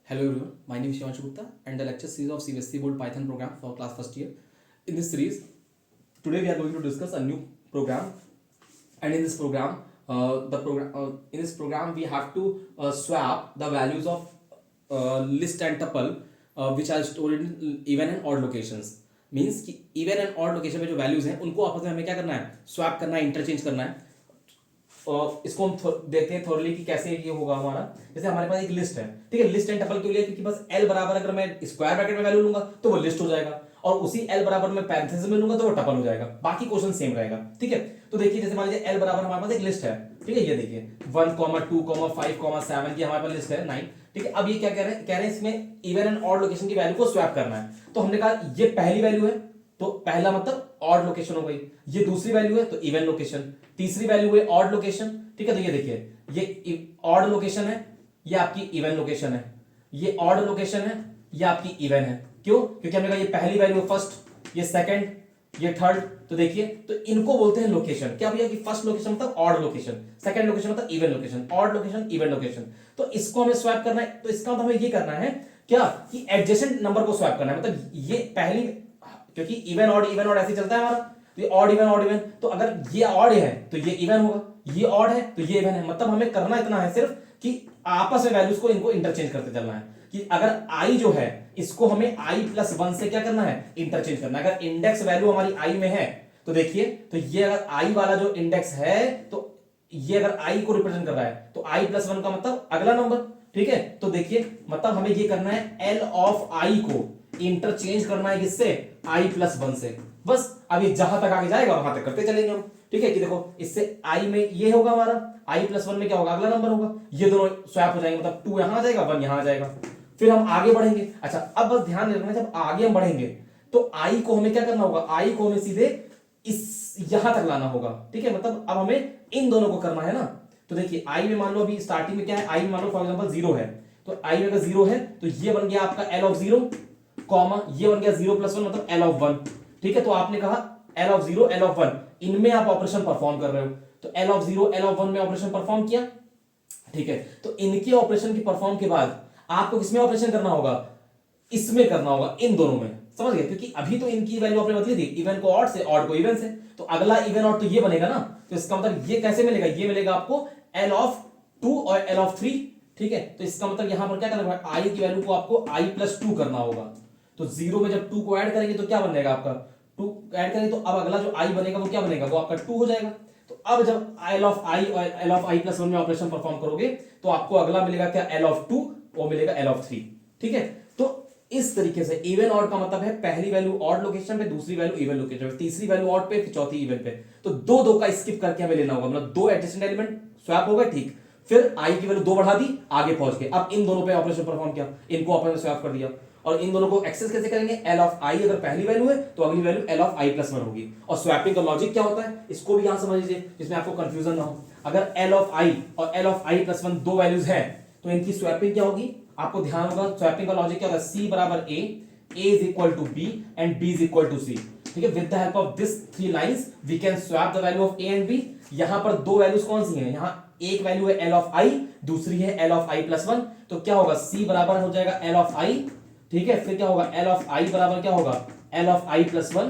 Hello everyone, my name is Shivanshu Gupta and the lecture series of CBSE Board Python program for class first year. In this series, today we are going to discuss a new program, and in this program, we have to swap the values of list and tuple which are stored in even and odd locations. Means कि even and odd location में जो values हैं उनको आपस में हमें क्या करना है, स्वैप करना है, इंटरचेंज करना है. और इसको हम देखते हैं थोरली कि कैसे ये होगा हमारा. जैसे हमारे पास एक लिस्ट है, ठीक है, लिस्ट एंड टपल के लिए, क्योंकि बस एल बराबर अगर मैं स्क्वायर ब्रैकेट में वैल्यू लूंगा तो वो लिस्ट हो जाएगा, और उसी एल बराबर में पैरेंथेसिस में लूंगा तो वो टपल हो जाएगा. बाकी क्वेश्चन सेम रहेगा. ठीक है, तो देखिए जैसे मान लीजिए एल बराबर हमारे पास एक लिस्ट है, ठीक है, ये देखिए 1, 2, 5, 7 की हमारे पास लिस्ट है 9. ठीक है, अब ये क्या कह रहे हैं इसमें इवन एंड ऑड लोकेशन की वैल्यू को स्वैप करना है. तो हमने कहा ये पहली वैल्यू है तो पहला मतलब ऑड लोकेशन हो गई, ये दूसरी वैल्यू है तो इवन लोकेशन, तीसरी वैल्यू है ऑड लोकेशन. ठीक है, तो ये देखिए ये ऑड लोकेशन है, ये आपकी इवन लोकेशन है, ये ऑड लोकेशन है, ये आपकी इवन है. क्यों? क्योंकि हमने कहा ये पहली वैल्यू है फर्स्ट, ये सेकंड, ये थर्ड. तो देखिए, तो इनको बोलते हैं लोकेशन. क्या भैया कि फर्स्ट लोकेशन मतलब ऑड लोकेशन, सेकंड लोकेशन मतलब even location, odd location, even location. तो इसको हमें स्वैप करना है. तो इसका मतलब हमें ये करना है क्या कि एडजेसेंट नंबर को स्वैप करना है. मतलब ये पहली, क्योंकि इवन ऑड ऐसे चलता है हमारा, तो ये ऑड इवन, तो अगर ये ऑड है तो ये इवन होगा, ये ऑड है तो ये इवन है. मतलब हमें करना इतना है सिर्फ कि आपस में वैल्यूज को इनको इंटरचेंज करते चलना है. कि अगर आई जो है इसको हमें i+1 से क्या करना है, इंटरचेंज करना है. अगर इंडेक्स वैल्यू हमारी आई में है तो देखिए, तो ये अगर आई वाला जो इंडेक्स है तो ये अगर आई को रिप्रेजेंट कर रहा है तो i+1 का मतलब अगला नंबर. ठीक है, तो देखिए मतलब हमें ये करना है एल ऑफ आई को इंटरचेंज करना है किससे, i+1 से. बस अब ये जहां तक आगे जाएगा वहां तक करते चलेंगे हम. ठीक है, कि देखो इससे i में ये होगा हमारा, i+1 में क्या होगा, अगला नंबर होगा, ये दोनों स्वैप हो जाएंगे. मतलब 2 यहां आ जाएगा, 1 यहां आ जाएगा. फिर हम आगे बढ़ेंगे. अच्छा, अब बस ध्यान रखना, जब आगे हम बढ़ेंगे तो i को हमें क्या करना होगा, i को हमें सीधे इस यहां तक लाना होगा. ठीक है, मतलब अब हमें इन दोनों को करना है ना. तो देखिए i में मान लो अभी स्टार्टिंग में क्या है, i में मान लो फॉर एग्जांपल 0 है, तो i में अगर 0 है तो ये बन गया आपका l ऑफ 0, कॉमा ये बन गया 0+1 मतलब l ऑफ 1. ठीक है, तो आपने कहा l ऑफ 0, l ऑफ 1, इनमें आप ऑपरेशन परफॉर्म कर रहे हो, तो l ऑफ 0, l ऑफ 1 में ऑपरेशन परफॉर्म किया. ठीक है, तो इनके ऑपरेशन की परफॉर्म के बाद आपको किसमें ऑपरेशन करना होगा, इसमें करना होगा, इन दोनों में. समझ गए? क्योंकि अभी तो इनकी वैल्यू आपने बदली थी, इवन को ऑड से, ऑड को इवन से, तो अगला इवन ऑड तो ये बनेगा ना. तो इसका मतलब ये कैसे मिलेगा, ये मिलेगा आपको l ऑफ 2 और l ऑफ 3. ठीक है, तो इसका मतलब यहां पर क्या करना होगा, i की वैल्यू को आपको i+2 करना होगा. तो 0 में जब 2 को ऐड करेंगे तो क्या बन जाएगा आपका, 2 ऐड करेंगे तो अब अगला जो i बनेगा वो क्या बनेगा, वो आपका 2 हो जाएगा. तो अब जब l ऑफ i और l ऑफ i+1 में ऑपरेशन परफॉर्म करोगे तो आपको अगला मिलेगा क्या, l ऑफ 2, वो मिलेगा l ऑफ 3. ठीक है, तो इस तरीके से इवन ऑड का मतलब है पहली वैल्यू ऑड लोकेशन पे, दूसरी वैल्यू इवन लोकेशन पे, तीसरी वैल्यू ऑड पे, फिर चौथी इवन पे. तो दो का स्किप करके हमें लेना होगा, मतलब 2 एडजेसेंट एलिमेंट स्वैप हो गए. ठीक, फिर i की वैल्यू 2 बढ़ा दी, आगे पहुंच गए. अब इन दोनों पे ऑपरेशन परफॉर्म किया, इनको आपने स्वैप कर दिया, और इन दोनों को एक्सेस कैसे करेंगे, l ऑफ i अगर पहली वैल्यू है तो अगली वैल्यू l ऑफ i+1 होगी. और स्वैपिंग का लॉजिक क्या होता है इसको भी यहां समझ लीजिए, जिसमें आपको कंफ्यूजन ना हो. अगर l ऑफ i और l ऑफ i+1 दो वैल्यूज हैं तो इनकी स्वैपिंग क्या होगी, आपको ध्यान होगा. स्वैपिंग का लॉजिक क्या होगा, c बराबर a is equal to b and b is equal to c. ठीक है, with the help of this 3 lines we can swap the value of a and b. यहां पर दो वैल्यूज कौन सी हैं, यहां एक वैल्यू है l ऑफ i, दूसरी है l ऑफ i+1. तो क्या होगा, c बराबर हो जाएगा l ऑफ i. ठीक है, फिर क्या होगा, l ऑफ i बराबर क्या होगा, l ऑफ i+1.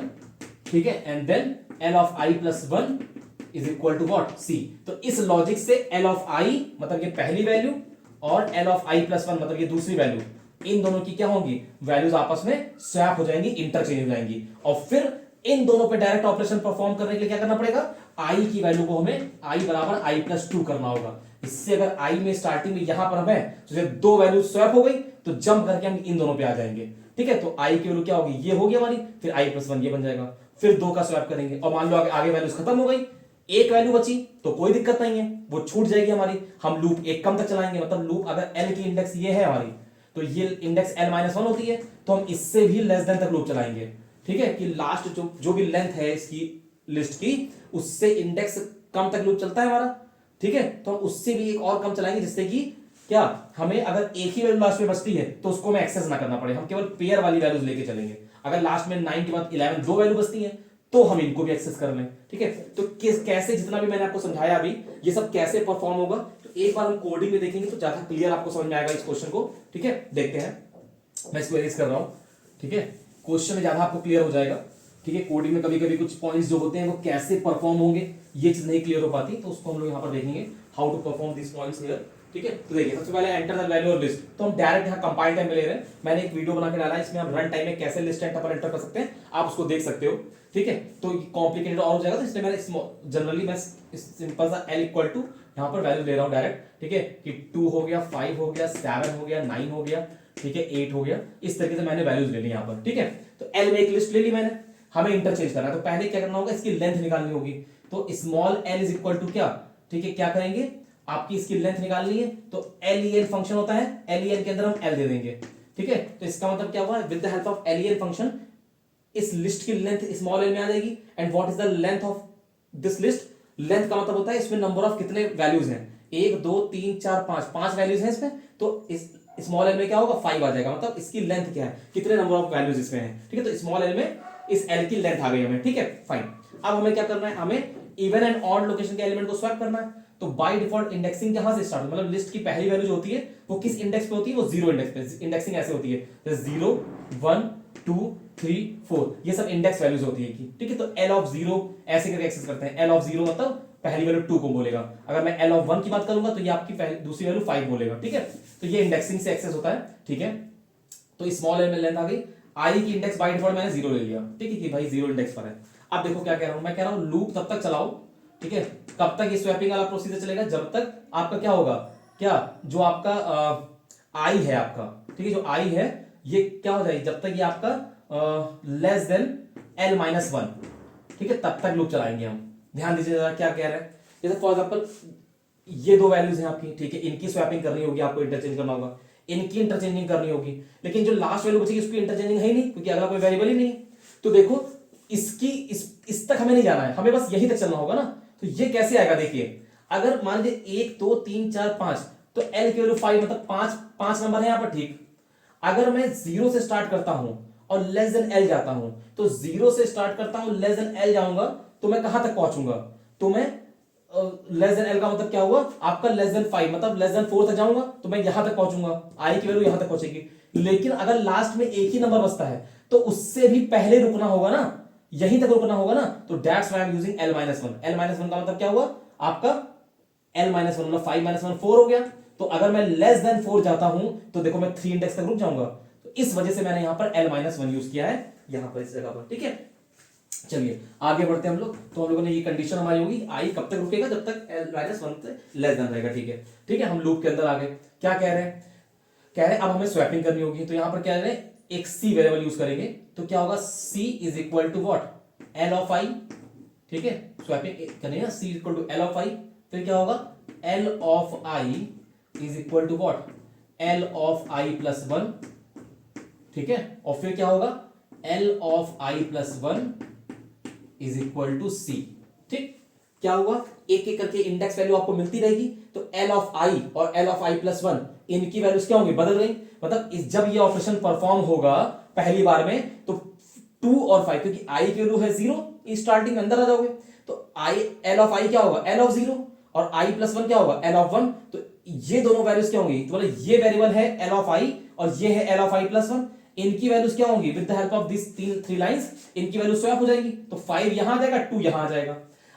ठीक है, and then l of i+1 is equal to what, c. तो इस लॉजिक से l ऑफ i मतलब ये पहली वैल्यू और l ऑफ i+1 मतलब ये दूसरी वैल्यू, इन दोनों की क्या होंगी, वैल्यूज आपस में स्वैप हो जाएंगी, इंटरचेंज हो जाएंगी. और फिर इन दोनों पे डायरेक्ट ऑपरेशन परफॉर्म करने के लिए क्या करना पड़ेगा, i की वैल्यू को हमें i बराबर i+2 करना होगा. इससे अगर i में स्टार्टिंग में यहां पर हमें तो जब दो वैल्यू स्वैप हो गई तो जंप करके हम इन दोनों पे आ जाएंगे. ठीक है, तो i की वैल्यू क्या होगी, ये होगी हमारी, फिर i+1 ये बन जाएगा, फिर 2 का स्वैप करेंगे, और मान लो आगे वैल्यूज खत्म हो गई, एक वैल्यू बची तो कोई दिक्कत नहीं है, वो छूट जाएगी हमारी. हम लूप एक कम तक चलाएंगे, मतलब लूप अगर l की इंडेक्स ये है हमारी, तो ये इंडेक्स l-1 होती है, तो हम इससे भी लेस देन तक लूप चलाएंगे. ठीक है, कि लास्ट जो भी लेंथ है इसकी लिस्ट की, उससे इंडेक्स कम तक लूप चलता है हमारा. ठीक है, तो हम उससे भी एक और कम चलाएंगे, जिससे कि क्या हमें अगर एक ही वैल्यू लास्ट में बचती है तो उसको हमें एक्सेस ना करना पड़े, हम केवल पेयर वाली वैल्यूज लेके चलेंगे. अगर लास्ट में 9 के बाद 11 दो वैल्यू बचती है तो हम इनको भी एक्सेस कर लें. ठीक है, तो कैसे, जितना भी मैंने आपको समझाया अभी, ये सब कैसे परफॉर्म होगा, तो एक बार हम कोडिंग में देखेंगे तो ज्यादा क्लियर आपको समझ में आएगा इस क्वेश्चन को। ठीक है, देखते हैं, मैं इसको एरेज कर रहा हूं। ठीक है, क्वेश्चन में ज्यादा आपको क्लियर हो जाएगा। ठीक है, कोडिंग में कभी कभी कुछ पॉइंट्स जो होते हैं वो कैसे परफॉर्म होंगे ये चीज नहीं क्लियर हो पाती, तो उसको हम लोग यहाँ पर देखेंगे how to perform this points here. ठीक है, तो देखिए सबसे पहले एंटर द वैल्यू और लिस्ट, तो हम डायरेक्ट यहाँ कंपाइल टाइम में ले रहे हैं। मैंने एक वीडियो बना के डाला है, इसमें हम रन टाइम में कैसे लिस्ट एंड टपल एंटर कर सकते हैं, आप उसको देख सकते हो। ठीक है, तो कॉम्प्लिकेटेड और हो जाएगा, तो इसलिए मैंने जनरली मैं सिंपल सा एल इक्वल टू यहाँ पर वैल्यू ले रहा हूँ डायरेक्ट। ठीक है, कि 2 हो गया, 5 हो गया, 7 हो गया, 9 हो गया, ठीक है, 8 हो गया, इस तरीके से मैंने वैल्यूज ले ली यहाँ पर। ठीक है, तो एल में एक लिस्ट ले ली मैंने, हमें इंटरचेंज करना है, तो पहले क्या करना होगा, इसकी लेंथ निकालनी होगी। तो small l is equal to क्या, ठीक है, क्या करेंगे, आपकी इसकी लेंथ निकालनी है, तो एल फंक्शन होता है, एल के अंदर हम एल दे देंगे। ठीक है, तो इसका मतलब क्या हुआ, with the help of L function इस लिस्ट की लेंथ स्मॉल एल में आ जाएगी। And what is the length of this list, length का मतलब होता है इसमें नंबर ऑफ कितने वैल्यूज हैं, 1 2 3 4 5 वैल्यूज हैं इसमें, तो इस स्मॉल एल में क्या होगा, 5 आ जाएगा, मतलब इसकी लेंथ क्या है, कितने नंबर ऑफ वैल्यूज इसमें है। ठीक है, तो स्मॉल एल में इस एल की लेंथ आ गई हमें। ठीक है, फाइन। अब हमें क्या करना है, हमें इवन एंड ऑड लोकेशन के एलिमेंट को स्वैप करना है। तो बाय डिफॉल्ट इंडेक्सिंग कहां से स्टार्ट, मतलब लिस्ट की पहली वैल्यू जो होती है वो किस इंडेक्स पे होती है, वो 0 इंडेक्स पे। इंडेक्सिंग ऐसे होती है, जैसे 0 1 2 3 4, ये सब इंडेक्स वैल्यूज होती है की। ठीक है, तो एल ऑफ 0 ऐसे करके एक्सेस करते हैं। एल ऑफ 0 मतलब पहली वैल्यू 2 को बोलेगा, अगर मैं एल ऑफ 1 की बात करूंगा तो ये आपकी दूसरी वैल्यू 5 बोलेगा। ठीक है, तो ये इंडेक्सिंग से एक्सेस होता है। ठीक है, तो स्मॉल एल में लेंथ आ गई, आई की इंडेक्स बाय डिफॉल्ट मैंने 0 ले लिया। ठीक है, कि भाई 0 इंडेक्स पर है। अब देखो क्या कह रहा हूं, मैं कह रहा हूं लूप तब तक चलाओ। ठीक है, कब तक ये स्वैपिंग वाला प्रोसीजर चलेगा, जब तक आपका क्या होगा, क्या जो आपका आई है आपका, ठीक है, जो आई है ये क्या हो जाएगी, जब तक ये आपका लेस देन एल माइनस 1, ठीक है, तब तक लूप चलाएंगे हम। ध्यान दीजिए जरा क्या कह रहे हैं, जैसे फॉर एग्जाम्पल ये 2 वैल्यूज हैं आपकी, ठीक है, इनकी स्वैपिंग करनी होगी, आपको इंटरचेंज करना होगा, इनकी इंटरचेंजिंग करनी होगी, लेकिन जो लास्ट वैल्यू बचेगी उसकी इंटरचेंजिंग है ही नहीं, क्योंकि अगला कोई वेरिएबल ही नहीं। तो देखो इसकी इस तक हमें नहीं जाना है, हमें बस यही तक चलना होगा ना। तो ये कैसे आएगा, देखिए अगर मान लीजिए 1 2 3 4 5, तो एल की वैल्यू 5, मतलब 5 नंबर है यहां पर। ठीक, अगर मैं 0 से स्टार्ट करता हूं और लेस देन एल जाता हूं, तो 0 से स्टार्ट करता हूं, लेस देन एल जाऊंगा, तो मैं कहां तक पहुंचूंगा, तो मैं लेस देन एल का मतलब क्या हुआ आपका, लेस देन 5, मतलब लेस देन 4 तक जाऊंगा, तो मैं यहां तक पहुंचूंगा, आई की वैल्यू यहां तक पहुंचेगी। लेकिन अगर लास्ट में एक ही नंबर बचता है तो उससे भी पहले रुकना होगा ना, यहीं तक रुकना होगा ना, तो that's why I am using L minus 1। L minus 1 का मतलब क्या हुआ आपका, एल माइनस 1 मतलब 5 माइनस 1 4 हो गया। तो अगर मैं लेस देन 4 जाता हूं तो देखो मैं 3 इंडेक्स तक रुक जाऊंगा, तो इस वजह से मैंने यहां पर एल माइनस 1 यूज किया है यहां पर इस जगह पर। ठीक है, चलिए आगे बढ़ते हैं हम लोग। तो हम लोगों ने ये कंडीशन हमारी होगी, आई कब तक रुकेगा, जब तक एल माइनस 1 से लेस देन रहेगा। ठीक है, ठीक है, हम लूप के अंदर आ गए। क्या कह रहे हैं, कह रहे हैं अब हमें स्वैपिंग करनी होगी, तो यहां पर क्या कह रहे हैं, एक सी वेरिएबल यूज करेंगे, तो क्या होगा, C is equal to what, L of I. ठीक है, स्वैपिंग करेंगे, C is equal to L of I, फिर क्या होगा, L of I is equal to what, L of I plus 1। ठीक है, और फिर क्या होगा, L of I plus 1 is equal to C. ठीक, क्या हुआ, एक एक करके इंडेक्स वैल्यू आपको मिलती रहेगी, तो एल ऑफ आई और एल ऑफ आई प्लस 1 इनकी वैल्यूज क्या होंगी, बदल गई। मतलब जब ये ऑपरेशन परफॉर्म होगा पहली बार में, तो 2 और 5, क्योंकि आई की वैल्यू है 0, स्टार्टिंग में अंदर आ जाओगे, तो आई एल ऑफ आई क्या होगा, एल ऑफ 0, और आई प्लस 1 क्या होगा, एल ऑफ 1। तो ये दोनों वैल्यूज क्या होंगी, तो मतलब ये वेरिएबल है एल ऑफ आई और ये है एल ऑफ आई प्लस 1, इनकी वैल्यूज क्या होंगी, with the help of this three lines इनकी वैल्यू स्वैप हो जाएगी। तो 5 यहां आ जाएगा, 2 यहां आ जाएगा।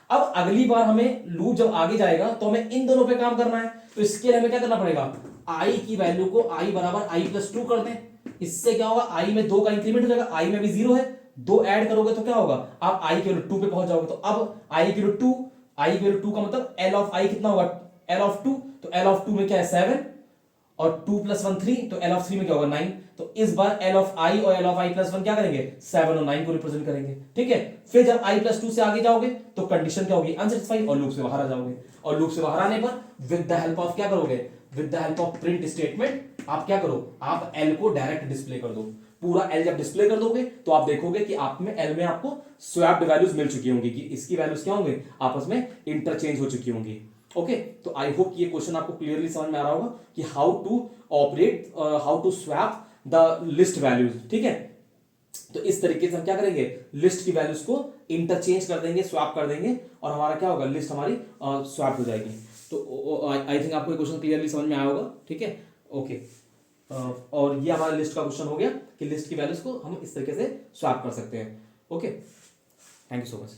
अब अगली बार हमें लूप जब आगे जाएगा तो हमें इन दोनों पे काम करना है, तो इसके लिए हमें क्या करना पड़ेगा, आई की वैल्यू को आई बराबर आई प्लस 2 कर दें। इससे क्या होगा, आई में 2 का इंक्रीमेंट हो जाएगा, आई में भी 0 है, 2 ऐड करोगे तो क्या होगा, आप आई की वैल्यू 2 पे पहुंच जाओगे। तो अब आई की वैल्यू 2, आई की वैल्यू 2 का मतलब एल ऑफ आई कितना होगा, एल ऑफ 2, तो एल ऑफ 2 में क्या है 7, और 2 प्लस 1 3, तो एल ऑफ 3 में क्या होगा 9। तो इस बार एल ऑफ आई और एल ऑफ आई प्लस 1 क्या करेंगे, 7 और 9 को रिप्रेजेंट करेंगे। ठीक है, फिर जब आई प्लस 2 से आगे जाओगे तो कंडीशन क्या होगी, अनसेटिस्फाइड, और लूप से बाहर आ जाओगे। और लूप से बाहर आने पर विद द हेल्प ऑफ क्या करोगे, with the help of print statement आप क्या करो, आप एल को डायरेक्ट डिस्प्ले कर दो। पूरा एल जब डिस्प्ले कर दोगे तो आप देखोगे कि आप में एल में आपको स्वैप्ड वैल्यूज मिल चुकी होंगी, कि इसकी वैल्यूज क्या होंगे, आपस में इंटरचेंज हो चुकी होंगी। ओके, तो आई होप ये क्वेश्चन आपको क्लियरली समझ में आ रहा होगा कि how to operate, how to swap the list values. ठीक है, तो इस तरीके से हम क्या करेंगे, लिस्ट की वैल्यूज को इंटरचेंज कर देंगे, स्वैप कर देंगे, और हमारा क्या होगा, लिस्ट हमारी स्वैप हो जाएगी। तो आई थिंक आपको ये क्वेश्चन क्लियरली समझ में आया होगा, ठीक है, ओके। और ये हमारा लिस्ट का क्वेश्चन हो गया कि लिस्ट की वैल्यूज को हम इस तरीके से स्वैप कर सकते हैं, okay. Thank you so much.